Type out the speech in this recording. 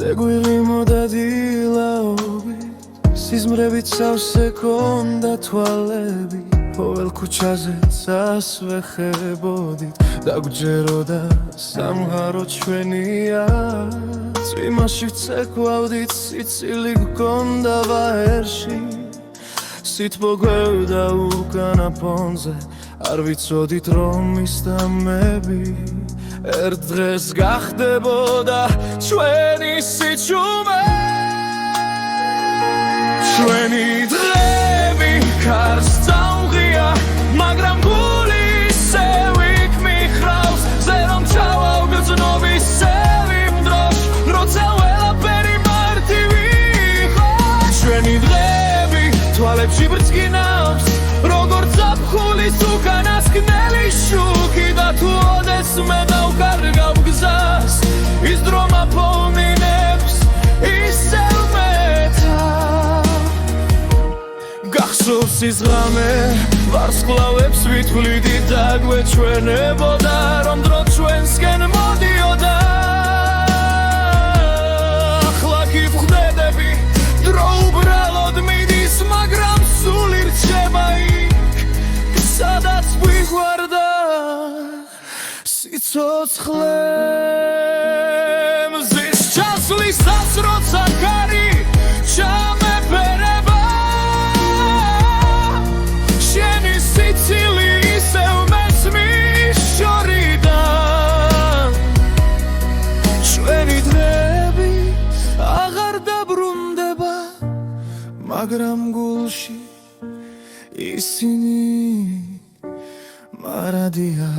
ზეგვიღი მოდადილაობი სიზმრებით სავსე კონდა თვალები ყოველ ქუჩაზე წასვე ხებოდით დაგვჯეროდა სამღარო ჩვენია წვიმაში ვცეკვავდით სიცილი გქონდა ვაერში სითბო გვევდა უკანა ფონზე არ ვიცოდით რომ მისდამები ერთ დღეს გახდებოდა ჩვენი სიჩუმე ჩვენი დღეები კარს წაუღია მაგრამ გული ისევ იქ მიხრავს ზე რომ ჩავავგრძნობი სევი მდროშ როცა ყველაფერი მარტივი იყო ჩვენი დღეები თვალებში ბრწყინავს როგორც ზაფხულის უკანასკნელი შუქი და თუ ოდეს მე დავკარგავ გზას ის დრო მაფონინებს ისევ მეთავ გახსოვს ის ღამე ვარსკვლავებს ვითვლიდით დაგვეჩვენებოდა რომ დრო ჩვენსკენ მოდიოდა ახლა კი ვხვდები დრო უბრალოდ მიდის მაგრამ სული რჩება იქ სადაც ვიღვარდა სიცოცხლე მზის ჩასვლისას როცა კარი ჩამეფერება შენი სიცილი ისევ მესმის შორიდან ჩვენი დღეები აღარ დაბრუნდება მაგრამ გულში ისინი მარადია